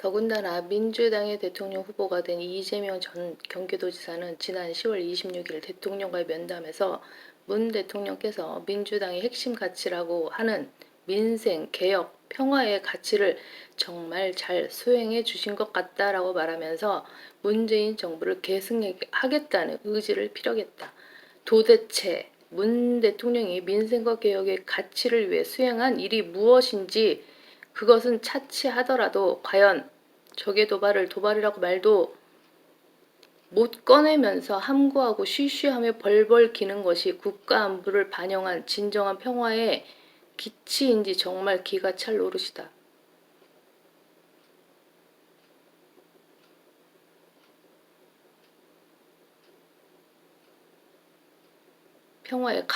더군다나 민주당의 대통령 후보가 된 이재명 전 경기도지사는 지난 10월 26일 대통령과의 면담에서 문 대통령께서 민주당의 핵심 가치라고 하는 민생, 개혁, 평화의 가치를 정말 잘 수행해 주신 것 같다라고 말하면서 문재인 정부를 계승하겠다는 의지를 피력했다. 도대체 문 대통령이 민생과 개혁의 가치를 위해 수행한 일이 무엇인지 그것은 차치하더라도 과연 적의 도발을 도발이라고 말도 못 꺼내면서 함구하고 쉬쉬하며 벌벌 기는 것이 국가 안보를 반영한 진정한 평화의 기치인지 정말 기가 찰 노릇이다. 평화의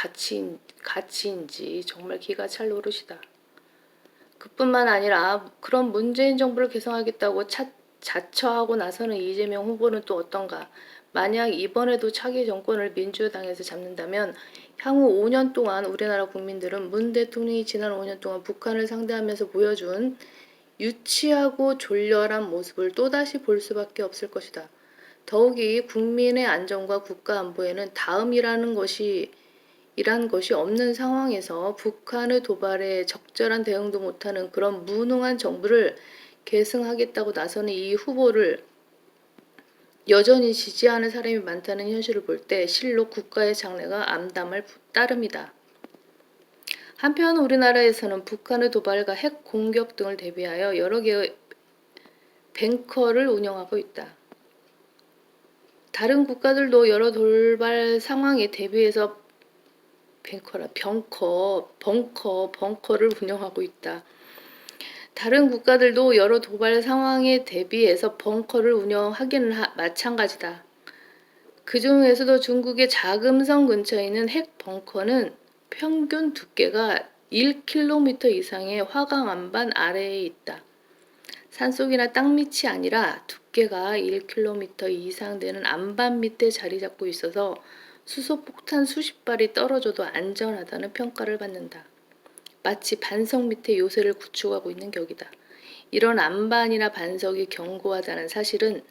가치인지 정말 기가 찰 노릇이다. 그뿐만 아니라 그런 문재인 정부를 개성하겠다고 자처하고 나서는 이재명 후보는 또 어떤가? 만약 이번에도 차기 정권을 민주당에서 잡는다면 향후 5년 동안 우리나라 국민들은 문 대통령이 지난 5년 동안 북한을 상대하면서 보여준 유치하고 졸렬한 모습을 또다시 볼 수밖에 없을 것이다. 더욱이 국민의 안전과 국가 안보에는 다음이란 것이 없는 상황에서 북한의 도발에 적절한 대응도 못하는 그런 무능한 정부를 계승하겠다고 나서는 이 후보를 여전히 지지하는 사람이 많다는 현실을 볼 때 실로 국가의 장래가 암담할 따름이다. 한편 우리나라에서는 북한의 도발과 핵 공격 등을 대비하여 여러 개의 벙커를 운영하고 있다. 다른 국가들도 여러 돌발 상황에 대비해서 벙커를 운영하고 있다. 다른 국가들도 여러 도발 상황에 대비해서 벙커를 운영하기는 마찬가지다. 그 중에서도 중국의 자금성 근처에 있는 핵 벙커는 평균 두께가 1km 이상의 화강 안반 아래에 있다. 산속이나 땅밑이 아니라 두께가 1km 이상 되는 안반 밑에 자리 잡고 있어서 수소폭탄 수십 발이 떨어져도 안전하다는 평가를 받는다. 마치 반석 밑에 요새를 구축하고 있는 격이다. 이런 안반이나 반석이 견고하다는 사실은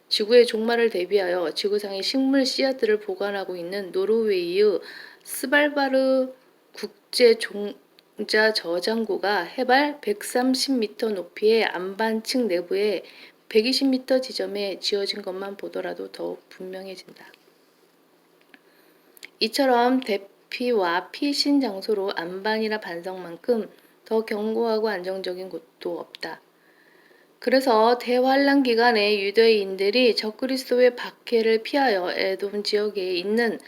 지구의 종말을 대비하여 지구상의 식물 씨앗들을 보관하고 있는 노르웨이의 스발바르 국제종자 저장고가 해발 130m 높이의 안반층 내부에 120m 지점에 지어진 것만 보더라도 더욱 분명해진다. 이처럼 대피와 피신 장소로 안반이나 반석만큼 더 견고하고 안정적인 곳도 없다. 그래서 대환란 기간에 유대인들이 적그리스도의 박해를 피하여 에돔 지역에 있는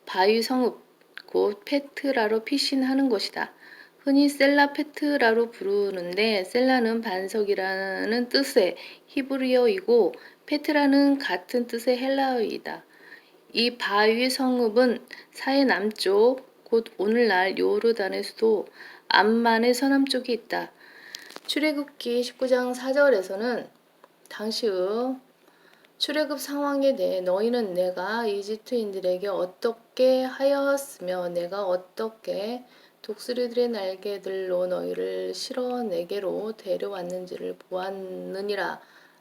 바위 성읍 곧 페트라로 피신하는 것이다. 흔히 셀라 페트라로 부르는데 셀라는 반석이라는 뜻의 히브리어이고 페트라는 같은 뜻의 헬라어이다. 이 바위 성읍은 사해 남쪽 곧 오늘날 요르단의 수도 암만의 서남쪽에 있다. 출애굽기 19장 4절에서는 당시의 출애굽 상황에 대해 너희는 내가 이집트인들에게 어떻게 하였으며 내가 어떻게 독수리들의 날개들로 너희를 실어 내게로 데려왔는지를 보았느니라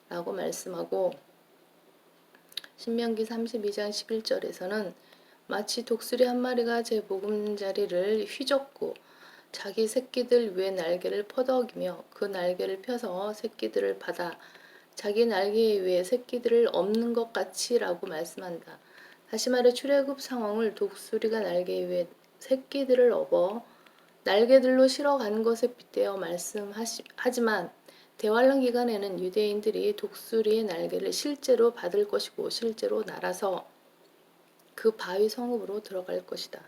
라고 말씀하고 신명기 32장 11절에서는 마치 독수리 한 마리가 제 보금자리를 휘젓고 자기 새끼들 위에 날개를 퍼덕이며 그 날개를 펴서 새끼들을 받아 자기 날개 위에 새끼들을 엎는 것 같이 라고 말씀한다. 다시 말해 출애굽 상황을 독수리가 날개 위에 새끼들을 엎어 날개들로 실어간 것에 빗대어 말씀하지만 대환란 기간에는 유대인들이 독수리의 날개를 실제로 받을 것이고 실제로 날아서 그 바위 성읍으로 들어갈 것이다.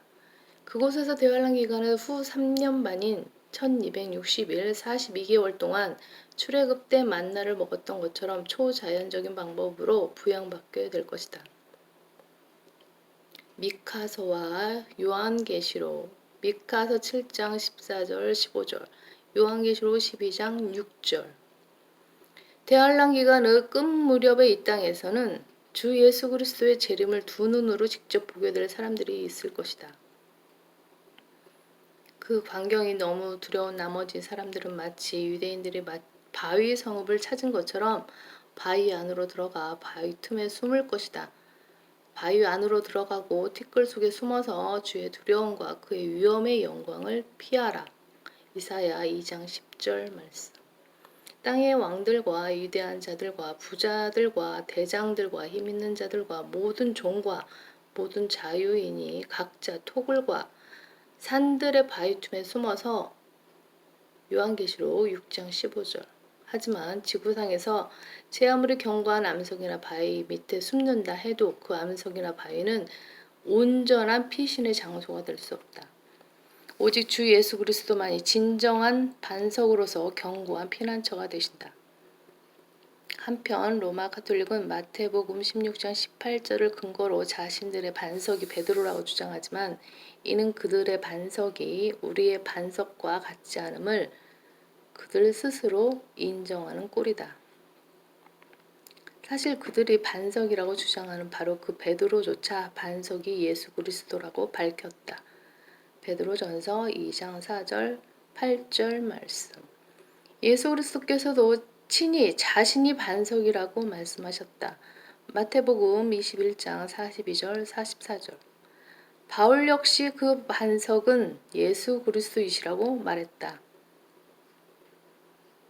그곳에서 대환란 기간은 후 3년 반인 1260일 42개월 동안 출애굽 때 만나를 먹었던 것처럼 초자연적인 방법으로 부양받게 될 것이다. 미카서와 요한계시록 미카서 7장 14절 15절 요한계시록 12장 6절 대환란 기간의 끝 무렵의 이 땅에서는 주 예수 그리스도의 재림을 두 눈으로 직접 보게 될 사람들이 있을 것이다. 그 광경이 너무 두려운 나머지 사람들은 마치 유대인들이 바위 성읍을 찾은 것처럼 바위 안으로 들어가 바위 틈에 숨을 것이다. 바위 안으로 들어가고 티끌 속에 숨어서 주의 두려움과 그의 위엄의 영광을 피하라. 이사야 2장 10절 말씀. 땅의 왕들과 위대한 자들과 부자들과 대장들과 힘있는 자들과 모든 종과 모든 자유인이 각자 토굴과 산들의 바위 틈에 숨어서 요한계시록 6장 15절. 하지만 지구상에서 제 아무리 견고한 암석이나 바위 밑에 숨는다 해도 그 암석이나 바위는 온전한 피신의 장소가 될 수 없다. 오직 주 예수 그리스도만이 진정한 반석으로서 견고한 피난처가 되신다. 한편 로마 가톨릭은 마태복음 16장 18절을 근거로 자신들의 반석이 베드로라고 주장하지만 이는 그들의 반석이 우리의 반석과 같지 않음을 그들 스스로 인정하는 꼴이다. 사실 그들이 반석이라고 주장하는 바로 그 베드로조차 반석이 예수 그리스도라고 밝혔다. 베드로전서 2장 4절 8절 말씀. 예수 그리스도께서도 친히 자신이 반석이라고 말씀하셨다. 마태복음 21장 42절 44절. 바울 역시 그 반석은 예수 그리스도이시라고 말했다.